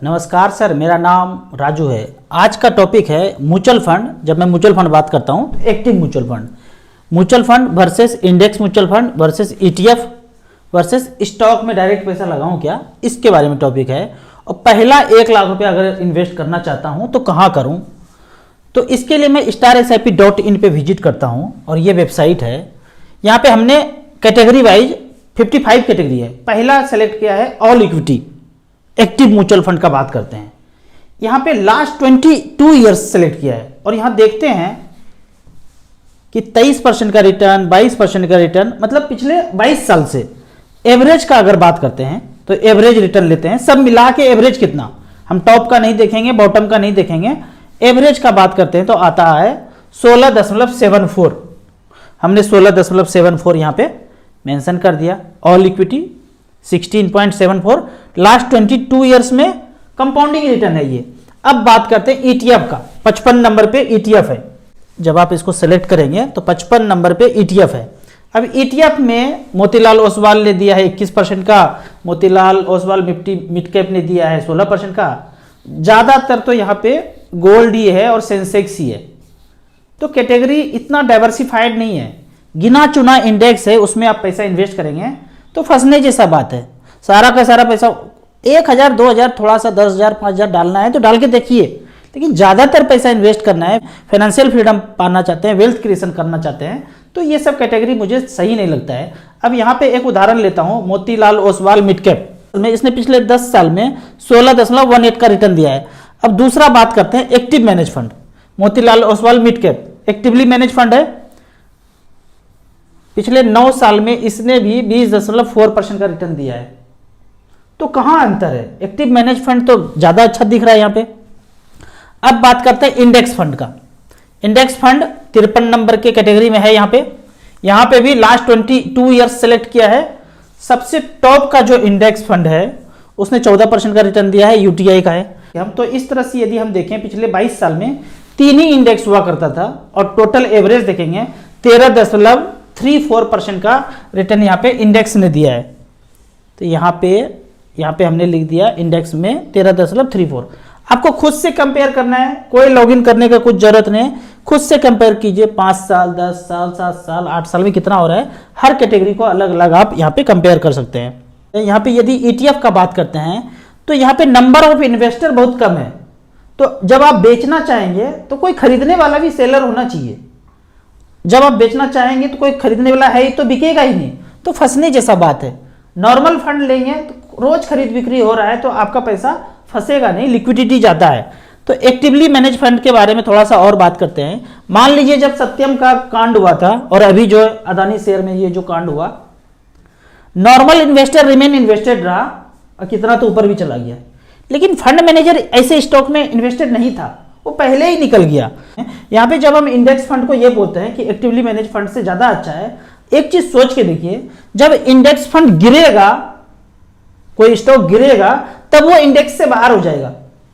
नमस्कार सर, मेरा नाम राजू है। आज का टॉपिक है म्यूचुअल फंड। जब मैं म्यूचुअल फंड बात करता हूँ तो active mutual fund versus index mutual fund versus ETF versus stock में डायरेक्ट पैसा लगाऊं क्या, इसके बारे में टॉपिक है। और पहला 1 लाख रुपया अगर इन्वेस्ट करना चाहता हूँ तो कहाँ करूँ, तो इसके लिए मैं StarSIP.in पे विजिट करता हूँ और ये वेबसाइट है। यहाँ पे हमने कैटेगरी वाइज 55 कैटेगरी है। पहला सेलेक्ट किया है all equity active mutual fund का बात करते हैं। यहाँ पे लास्ट 22 ईयर्स सेलेक्ट किया है और यहाँ देखते हैं कि 23% का रिटर्न, 22% का रिटर्न, मतलब पिछले 22 साल से एवरेज का अगर बात करते हैं तो एवरेज रिटर्न लेते हैं। सब मिला के एवरेज कितना, हम टॉप का नहीं देखेंगे, बॉटम का नहीं देखेंगे, एवरेज का बात करते हैं तो आता है 16.74। हमने 16.74 यहाँ पे मेंशन कर दिया। ऑल इक्विटी 16.74, लास्ट 22 ईयर्स में कंपाउंडिंग रिटर्न है ये। अब बात करते हैं ईटीएफ का। 55 नंबर पे ईटीएफ है। जब आप इसको सेलेक्ट करेंगे तो 55 नंबर पे ईटीएफ है। अब ईटीएफ में मोतीलाल ओसवाल ने दिया है 21% का, मोतीलाल ओसवाल मिड कैप ने दिया है 16% का। ज़्यादातर तो यहाँ पे गोल्ड ही है और सेंसेक्स ही है, तो कैटेगरी इतना डाइवर्सिफाइड नहीं है। गिना चुना इंडेक्स है, उसमें आप पैसा इन्वेस्ट करेंगे तो फंसने जैसा बात है। सारा का सारा पैसा 1,000 2,000 थोड़ा सा 10,000 5,000 डालना है तो डाल के देखिए, लेकिन ज़्यादातर पैसा इन्वेस्ट करना है। फाइनेंशियल फ्रीडम पाना चाहते हैं, वेल्थ क्रिएशन करना चाहते हैं, तो ये सब कैटेगरी मुझे सही नहीं लगता है। अब यहाँ पे एक उदाहरण लेता हूँ, मोतीलाल ओसवाल मिड कैप में इसने पिछले 10 साल में 16.18 का रिटर्न दिया है। अब दूसरा बात करते हैं active manage fund. Motilal Oswal mid cap actively manage fund है। पिछले 9 साल में इसने भी 20.4% का रिटर्न दिया है। तो कहां अंतर है? एक्टिव मैनेज फंड तो ज्यादा अच्छा दिख रहा है यहाँ पे। अब बात करते हैं इंडेक्स फंड का। इंडेक्स फंड 53 नंबर के कैटेगरी में है। यहाँ पे भी लास्ट 22 ईयर्स सेलेक्ट किया है। सबसे टॉप का जो इंडेक्स फंड है उसने 14% का रिटर्न दिया है, यूटीआई का है। हम तो इस तरह से यदि हम देखें पिछले 22 साल में 3 ही इंडेक्स हुआ करता था और टोटल एवरेज देखेंगे 13.34% का रिटर्न यहाँ पे इंडेक्स ने दिया है। तो यहाँ पे हमने लिख दिया इंडेक्स में 13.34। आपको खुद से कंपेयर करना है, कोई लॉगिन करने का कुछ जरूरत नहीं। खुद से कंपेयर कीजिए 5 साल, 10 साल, 7 साल, 8 साल में कितना हो रहा है। हर कैटेगरी को अलग अलग आप यहाँ पे कंपेयर कर सकते हैं। यहाँ पे यदि ETF का बात करते हैं तो यहाँ पे नंबर ऑफ इन्वेस्टर बहुत कम है। तो जब आप बेचना चाहेंगे तो कोई खरीदने वाला भी सेलर होना चाहिए। जब आप बेचना चाहेंगे तो कोई खरीदने वाला है ही तो बिकेगा ही नहीं, तो फंसने जैसा बात है। नॉर्मल फंड लेंगे तो रोज खरीद बिक्री हो रहा है तो आपका पैसा फंसेगा नहीं, लिक्विडिटी ज़्यादा है। तो एक्टिवली मैनेज फंड के बारे में थोड़ा सा और बात करते हैं। मान लीजिए जब सत्यम का कांड हुआ था और अभी जो अदानी शेयर में ये जो कांड हुआ, नॉर्मल इन्वेस्टर रिमेन इन्वेस्टेड रहा और कितना तो ऊपर भी चला गया, लेकिन फंड मैनेजर ऐसे स्टॉक में इन्वेस्टेड नहीं था, वो पहले ही निकल गया। यहाँ पे जब हम इंडेक्स फंड को ये बोलते हैं कि एक्टिवली मैनेज फंड से ज्यादा अच्छा है, एक चीज सोच के देखिए, जब इंडेक्स फंड गिरेगा, कोई स्टॉक गिरेगा, तब वो इंडेक्स से बाहर हो जाएगा।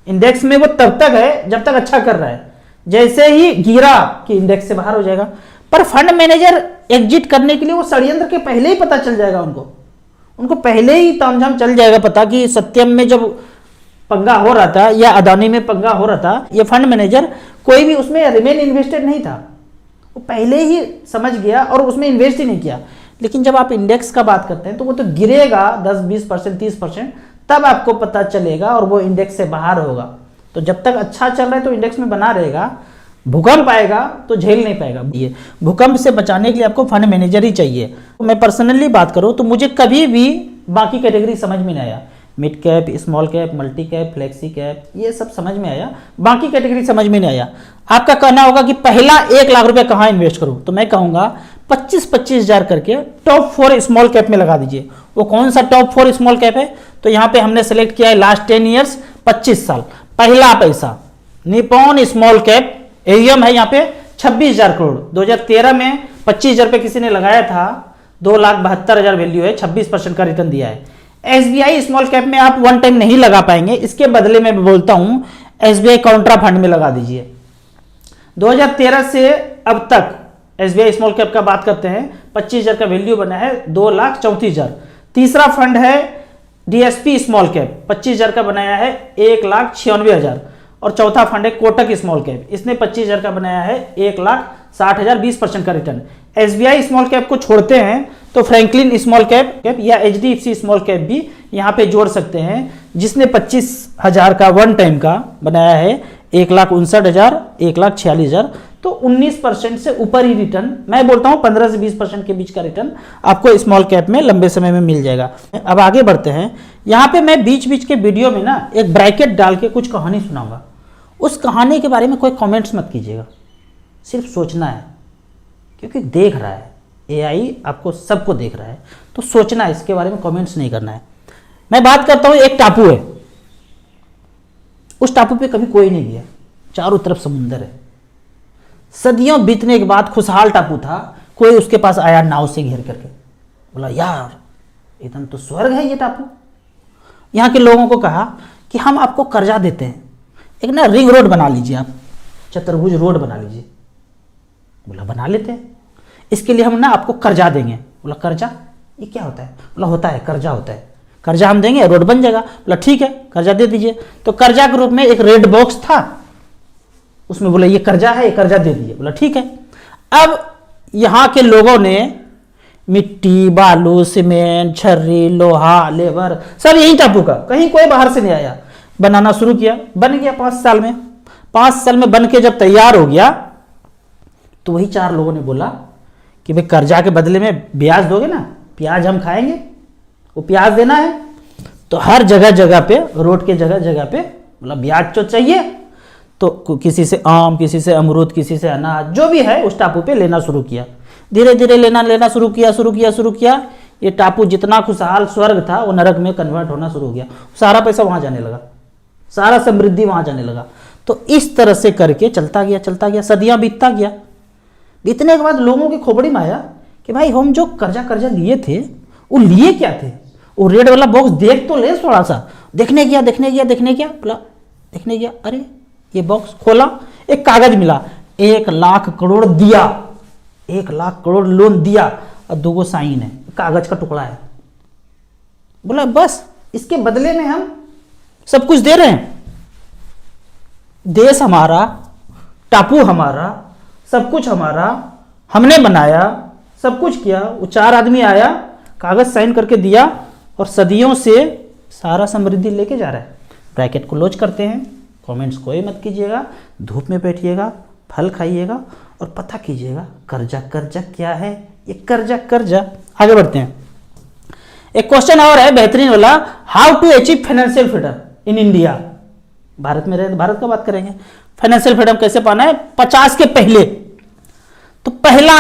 इंडेक्स में वो तब तक है जब तक अच्छा कर रहा है, जैसे ही गिरा कि इंडेक्स से बाहर हो जाएगा। पर फंड मैनेजर एग्जिट करने के लिए वो षड्यंत्र के पहले ही पता चल जाएगा, उनको पहले ही तामझाम चल जाएगा पता कि सत्यम में जब पंगा हो रहा था या अदानी में पंगा हो रहा था, ये फंड मैनेजर कोई भी उसमें रिमेन इन्वेस्टेड नहीं था, वो पहले ही समझ गया और उसमें इन्वेस्ट ही नहीं किया। लेकिन जब आप इंडेक्स का बात करते हैं तो वो तो गिरेगा 10-20%, 30%, तब आपको पता चलेगा और वो इंडेक्स से बाहर होगा। तो जब तक अच्छा चल रहा है तो इंडेक्स में बना रहेगा, भूकंप आएगा तो झेल नहीं पाएगा। ये भूकंप से बचाने के लिए आपको फंड मैनेजर ही चाहिए। मैं पर्सनली बात करूँ तो मुझे कभी भी बाकी कैटेगरी समझ में नहीं आया। Mid cap, small cap, multi cap, flexi cap, ये सब समझ में आया, बाकी कैटेगरी समझ में नहीं आया। आपका कहना होगा कि पहला 1 लाख रुपया कहाँ इन्वेस्ट करूं, तो मैं कहूंगा 25-25 हजार करके टॉप 4 स्मॉल कैप में लगा दीजिए। वो कौन सा टॉप 4 स्मॉल कैप है, तो यहाँ पे हमने सेलेक्ट किया है लास्ट 10 ईयर्स 25 साल। पहला पैसा निपॉन स्मॉल कैप, एम है यहाँ पे 26,000 करोड़। 2013 में 25,000 पे किसी ने लगाया था, 2,72,000 वैल्यू है, 26% का रिटर्न दिया है। SBI स्मॉल कैप में आप वन टाइम नहीं लगा पाएंगे, इसके बदले में बोलता हूं SBI काउंट्रा फंड में लगा दीजिए। 2013 से अब तक SBI स्मॉल कैप का बात करते हैं, 25,000 का वैल्यू बना है, 2,34,000। तीसरा फंड है डीएसपी स्मॉल कैप 25,000 का बनाया है 1,96,000। और चौथा फंड है कोटक स्मॉल कैप, इसने 25,000 का बनाया है 1,60,000, 20% का रिटर्न। एसबीआई स्मॉल कैप को छोड़ते हैं तो फ्रैंकलिन स्मॉल कैप या एचडीएफसी स्मॉल कैप भी यहाँ पे जोड़ सकते हैं, जिसने 25,000 का वन टाइम का बनाया है 1,59,000, 1,46,000। तो 19% से ऊपर ही रिटर्न, मैं बोलता हूँ 15 से 20% के बीच का रिटर्न आपको स्मॉल कैप में लंबे समय में मिल जाएगा। अब आगे बढ़ते हैं। यहाँ पे मैं बीच बीच के वीडियो में ना एक ब्रैकेट डाल के कुछ कहानी सुनाऊंगा, उस कहानी के बारे में कोई कमेंट्स मत कीजिएगा, सिर्फ सोचना है, क्योंकि देख रहा है एआई, आपको सबको देख रहा है, तो सोचना है, इसके बारे में कमेंट्स नहीं करना है। मैं बात करता हूँ, एक टापू है, उस टापू पे कभी कोई नहीं गया, चारों तरफ समुंदर है, सदियों बीतने के बाद खुशहाल टापू था, कोई उसके पास आया नाव से घेर करके, बोला यार एकदम तो स्वर्ग है ये टापू। यहाँ के लोगों को कहा कि हम आपको कर्जा देते हैं, एक ना रिंग रोड बना लीजिए, आप चतुर्भुज रोड बना लीजिए। बोला बना लेते हैं, इसके लिए हम ना आपको कर्जा देंगे। बोला कर्जा, ये क्या होता है? बोला होता है, कर्जा होता है, कर्जा हम देंगे, रोड बन जाएगा। बोला ठीक है, कर्जा दे दीजिए। तो कर्जा के रूप में एक रेड बॉक्स था, उसमें बोला ये कर्जा है, ये कर्जा दे दीजिए। बोला ठीक है। अब यहाँ के लोगों ने मिट्टी, बालू, सीमेंट, छर्री, लोहा, लेबर सब यही टापू का, कहीं कोई बाहर से नहीं आया, बनाना शुरू किया। बन गया 5 साल में। 5 साल में बन के जब तैयार हो गया तो वही 4 लोगों ने बोला कि भाई कर्जा के बदले में ब्याज दोगे ना, प्याज हम खाएंगे, वो प्याज देना है। तो हर जगह जगह पे, रोड के जगह जगह पे बोला ब्याज तो चाहिए। तो किसी से आम, किसी से अमरूद, किसी से अनाज, जो भी है उस टापू पे लेना शुरू किया। धीरे धीरे लेना शुरू किया। ये टापू जितना खुशहाल स्वर्ग था वो नरक में कन्वर्ट होना शुरू हो गया। सारा पैसा वहां जाने लगा, सारा समृद्धि वहां जाने लगा। तो इस तरह से करके चलता गया, सदियां बीतता गया। बीतने के बाद लोगों की खोपड़ी में आया कि भाई हम जो कर्जा लिए थे वो लिए क्या थे? वो रेड वाला बॉक्स देख तो ले थोड़ा सा। देखने गया, बोला देखने गया, अरे ये बॉक्स खोला, एक कागज मिला, 1 लाख करोड़ दिया, 1 लाख करोड़ लोन दिया और 2 साइन है, कागज का टुकड़ा है। बोला बस इसके बदले में हम सब कुछ दे रहे हैं, देश हमारा, टापू हमारा, सब कुछ हमारा, हमने बनाया, सब कुछ किया। वो 4 आदमी आया, कागज साइन करके दिया और सदियों से सारा समृद्धि लेके जा रहा है। ब्रैकेट को क्लोज करते हैं। कमेंट्स कोई मत कीजिएगा, धूप में बैठिएगा, फल खाइएगा और पता कीजिएगा कर्जा क्या है, ये कर्जा। आगे बढ़ते हैं। एक क्वेश्चन और है बेहतरीन वाला, how to achieve financial freedom in India. भारत में रहे, भारत का बात करेंगे, फाइनेंशियल फ्रीडम कैसे पाना है 50 के पहले। तो पहला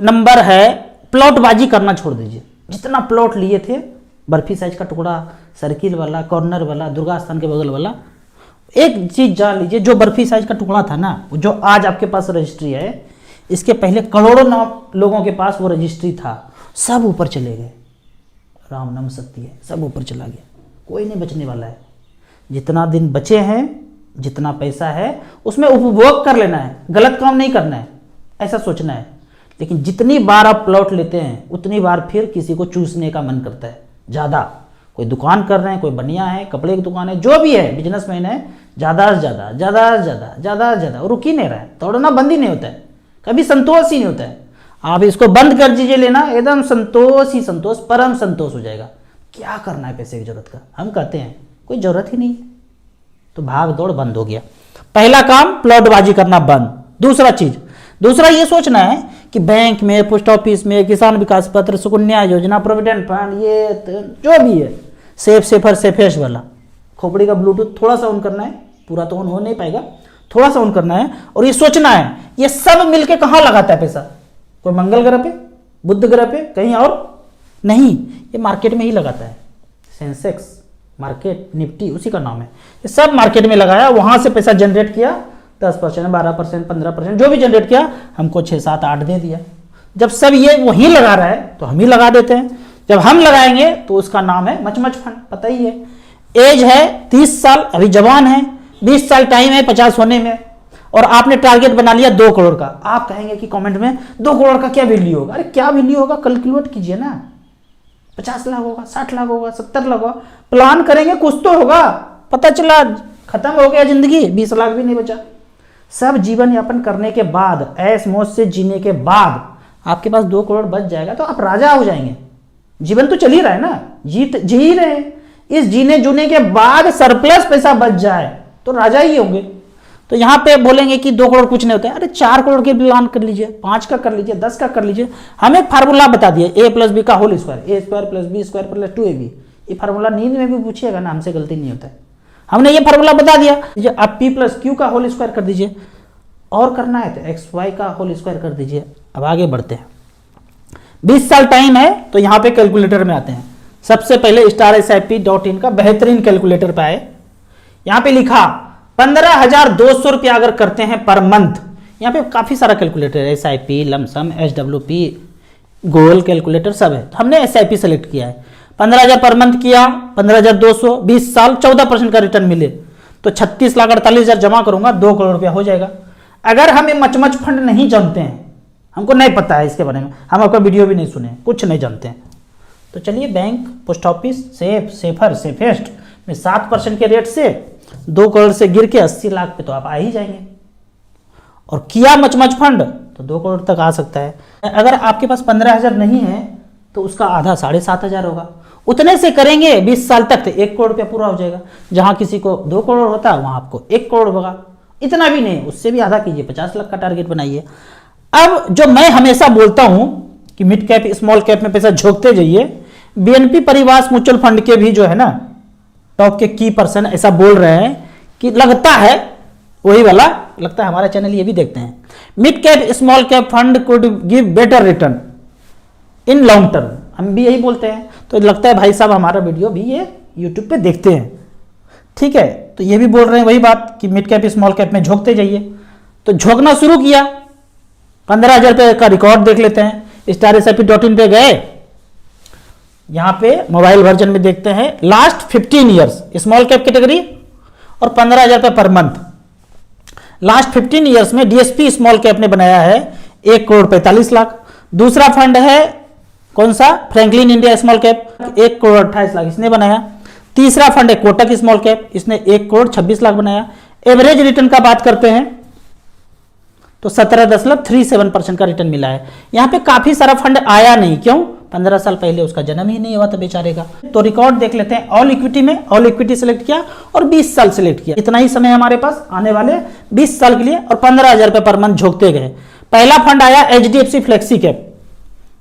नंबर है प्लॉटबाजी करना छोड़ दीजिए। जितना प्लॉट लिए थे, बर्फी साइज का टुकड़ा, सर्किल वाला, कॉर्नर वाला, दुर्गा स्थान के बगल वाला, एक चीज जान लीजिए, जो बर्फी साइज का टुकड़ा था ना, जो आज आपके पास रजिस्ट्री है, इसके पहले करोड़ों लोगों के पास वो रजिस्ट्री था, सब ऊपर चले गए। राम नाम सत्य है, सब ऊपर चला गया, कोई नहीं बचने वाला है। जितना दिन बचे हैं, जितना पैसा है, उसमें उपभोग कर लेना है, गलत काम नहीं करना है, ऐसा सोचना है। लेकिन जितनी बार आप प्लॉट लेते हैं उतनी बार फिर किसी को चूसने का मन करता है ज़्यादा। कोई दुकान कर रहे हैं, कोई बनिया है, कपड़े की दुकान है, जो भी है, बिजनेसमैन है, ज़्यादा से ज़्यादा, रुक ही नहीं रहा है, तोड़ना बंद ही नहीं होता है, कभी संतोष ही नहीं होता है। आप इसको बंद कर दीजिए लेना, एकदम संतोष ही संतोष, परम संतोष हो जाएगा। क्या करना है पैसे की जरूरत का? हम कहते हैं कोई जरूरत ही नहीं है, तो भाग दौड़ बंद हो गया। पहला काम प्लॉटबाजी करना बंद। दूसरा ये सोचना है कि बैंक में, पोस्ट ऑफिस में, किसान विकास पत्र, सुकन्या योजना, प्रोविडेंट फंड, ये जो भी है, सेफेस्ट वाला, खोपड़ी का ब्लूटूथ थोड़ा सा ऑन करना है, पूरा तो ऑन हो नहीं पाएगा, थोड़ा सा ऑन करना है और ये सोचना है ये सब मिलके कहाँ लगाता है पैसा? कोई मंगल ग्रह पे, बुध ग्रह पे, कहीं और नहीं, ये मार्केट में ही लगाता है। सेंसेक्स मार्केट, निफ्टी उसी का नाम है। ये सब मार्केट में लगाया, वहां से पैसा जनरेट किया, 10%, 12%, 15%, जो भी जनरेट किया, हमको 6, 7, 8 दे दिया। जब सब ये वही लगा रहा है तो हम ही लगा देते हैं। जब हम लगाएंगे तो उसका नाम है मच फंड, पता ही है। एज है 30 साल, अभी जवान है, 20 साल टाइम है 50 होने में, और आपने टारगेट बना लिया 2 करोड़ का। आप कहेंगे कि कमेंट में 2 करोड़ का क्या वैल्यू होगा? अरे क्या वैल्यू होगा, कैलकुलेट कीजिए ना, 50 लाख होगा, 60 लाख होगा, 70 लाख होगा, प्लान करेंगे कुछ तो होगा, पता चला खत्म हो गया जिंदगी, 20 लाख भी नहीं बचा। सब जीवन यापन करने के बाद, ऐश मौज से जीने के बाद आपके पास 2 करोड़ बच जाएगा तो आप राजा हो जाएंगे। जीवन तो चल ही रहा है ना, जी ही रहे हैं। इस जीने जूने के बाद सरप्लस पैसा बच जाए तो राजा ही होंगे। तो यहाँ पे बोलेंगे कि 2 करोड़ कुछ नहीं होता है, अरे 4 करोड़ के प्लान कर लीजिए, 5 का कर लीजिए, 10 का कर लीजिए। हम एक फार्मूला बता दिए, a + b का whole square, a² + b² + 2ab। ये फार्मूला नींद में भी पूछिएगा ना, हमसे गलती नहीं होता है। हमने ये फार्मूला बता दिया, आप p + q का होल स्क्वायर कर दीजिए, और करना है तो xy का होल स्क्वायर कर दीजिए। अब आगे बढ़ते हैं, 20 साल टाइम है तो यहाँ पे कैलकुलेटर में आते हैं। सबसे पहले StarSIP.in का बेहतरीन कैलकुलेटर पे आए, यहाँ पे लिखा 15,200 रुपया अगर करते हैं पर मंथ। यहाँ पे काफी सारा कैलकुलेटर है, SIP, लमसम, SWP, गोल कैलकुलेटर सब है। तो हमने SIP सेलेक्ट किया है, 15,000 पर मंथ किया, 15,200, 20 साल 14% का रिटर्न मिले तो 36,48,000 जमा करूंगा, 2 करोड़ रुपया हो जाएगा। अगर हमें मचमच फंड नहीं जानते हैं, हमको नहीं पता है इसके बारे में, हम आपका वीडियो भी नहीं सुने, कुछ नहीं जानते हैं, तो चलिए bank, post office, safer, safest में 7% के रेट से 2 करोड़ से गिर के 80 लाख पे तो आप आ ही जाएंगे। और किया मचमच फंड तो 2 करोड़ तक आ सकता है। अगर आपके पास 15,000 नहीं है तो उसका आधा 7,500 होगा, उतने से करेंगे 20 साल तक तो 1 करोड़ रुपया पूरा हो जाएगा। जहां किसी को 2 करोड़ होता है वहां आपको 1 करोड़ होगा, इतना भी नहीं, उससे भी आधा कीजिए, 50 लाख का टारगेट बनाइए। अब जो मैं हमेशा बोलता हूं कि मिड कैप स्मॉल कैप में पैसा झोंकते जाइए, BNP परिवार म्यूचुअल फंड के भी जो है ना टॉप के की पर्सन ऐसा बोल रहे हैं कि लगता है वही वाला, लगता है हमारा चैनल ये भी देखते हैं, mid cap small cap fund could give better return in long term. हम भी यही बोलते हैं, तो लगता है भाई साहब हमारा वीडियो भी ये यूट्यूब पे देखते हैं, ठीक है। तो ये भी बोल रहे हैं वही बात कि मिड कैप स्मॉल कैप में झोंकते जाइए। तो झोंकना शुरू किया, 15,000 रुपये का रिकॉर्ड देख लेते हैं। StarSIP.in पे गए, यहां पे मोबाइल वर्जन में देखते हैं last 15 years small cap category और 15,000 रुपये पर मंथ। लास्ट 15 ईयर्स में DSP स्मॉल कैप ने बनाया है 1 करोड़ 45 लाख। दूसरा फंड है कौन सा, Franklin India small cap, 1 crore 28 lakh इसने बनाया। तीसरा फंड है कोटक स्मॉल कैप, इसने 1 करोड़ 26 लाख बनाया। एवरेज रिटर्न का बात करते हैं तो 17.37% का रिटर्न मिला है। यहां पे काफी सारा फंड आया नहीं, क्यों, 15 साल पहले उसका जन्म ही नहीं हुआ था बेचारे का। तो रिकॉर्ड देख लेते हैं, ऑल इक्विटी में ऑल इक्विटी सिलेक्ट किया और 20 साल सिलेक्ट किया। इतना ही समय हमारे पास आने वाले 20 साल के लिए, और 15,000 रुपये पर मंथ झोंकते गए। पहला फंड आया HDFC flexi cap,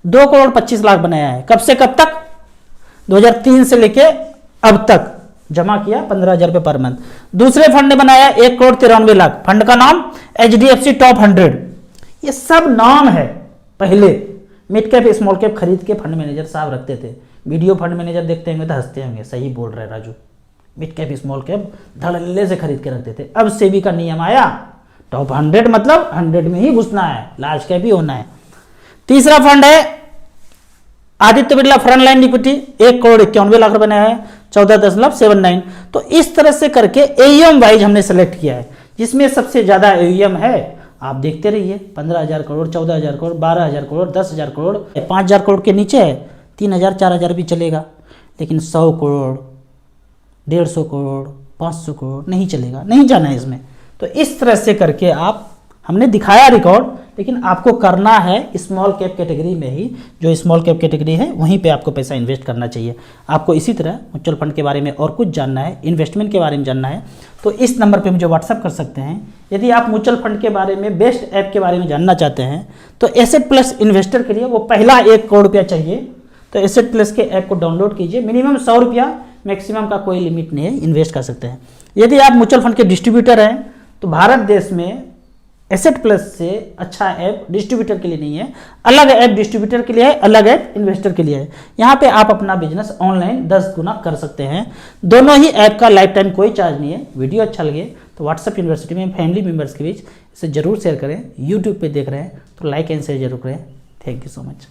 2 crore 25 lakh बनाया है। कब से कब तक, 2003 से लेके अब तक जमा किया 15,000 रुपये पर मंथ। दूसरे फंड ने बनाया 1 करोड़ 93 लाख, फंड का नाम HDFC टॉप 100। ये सब नाम है पहले मिड कैप स्मॉल कैप खरीद के फंड मैनेजर साहब रखते थे। वीडियो फंड मैनेजर देखते होंगे तो हंसते होंगे, सही बोल रहे Raju, mid cap small cap धड़ल्ले से खरीद के रखते थे। अब सेबी का नियम आया, टॉप 100 मतलब 100 में ही घुसना है, लार्ज कैप ही होना है। तीसरा फंड है Aditya Birla front line equity, 1 crore 91 lakh रुपए बनाया है, 14.79। तो इस तरह से करके AUM वाइज हमने सेलेक्ट किया है, जिसमें सबसे ज्यादा AUM है आप देखते रहिए, 15,000 करोड़, 14,000 करोड़, 12,000 करोड़, 10,000 करोड़, 5,000 करोड़ के नीचे है 3,000 4,000 भी चलेगा, लेकिन 100 करोड़, 150 करोड़, 500 करोड़ नहीं चलेगा, नहीं जाना है इसमें। तो इस तरह से करके आप, हमने दिखाया रिकॉर्ड, लेकिन आपको करना है स्मॉल कैप कैटेगरी में ही, जो स्मॉल कैप कैटेगरी है वहीं पे आपको पैसा इन्वेस्ट करना चाहिए। आपको इसी तरह म्यूचुअल फंड के बारे में और कुछ जानना है, इन्वेस्टमेंट के बारे में जानना है, तो इस नंबर पे मुझे व्हाट्सअप कर सकते हैं। यदि आप म्यूचुअल फंड के बारे में, बेस्ट ऐप के बारे में जानना चाहते हैं तो एसेट प्लस इन्वेस्टर के लिए वो पहला 1 करोड़ रुपया चाहिए, तो एसेट प्लस के ऐप को डाउनलोड कीजिए। मिनिमम 100 रुपया, मैक्सिमम का कोई लिमिट नहीं है, इन्वेस्ट कर सकते हैं। यदि आप म्यूचुअल फंड के डिस्ट्रीब्यूटर हैं तो भारत देश में एसेट प्लस से अच्छा ऐप डिस्ट्रीब्यूटर के लिए नहीं है, अलग ऐप डिस्ट्रीब्यूटर के लिए है, अलग ऐप इन्वेस्टर के लिए है। यहाँ पे आप अपना बिजनेस ऑनलाइन 10 गुना कर सकते हैं। दोनों ही ऐप का लाइफ टाइम कोई चार्ज नहीं है। वीडियो अच्छा लगे तो व्हाट्सएप यूनिवर्सिटी में फैमिली मेंबर्स के बीच इसे जरूर शेयर करें। यूट्यूब पे देख रहे हैं तो लाइक एंड शेयर जरूर करें। Thank you so much.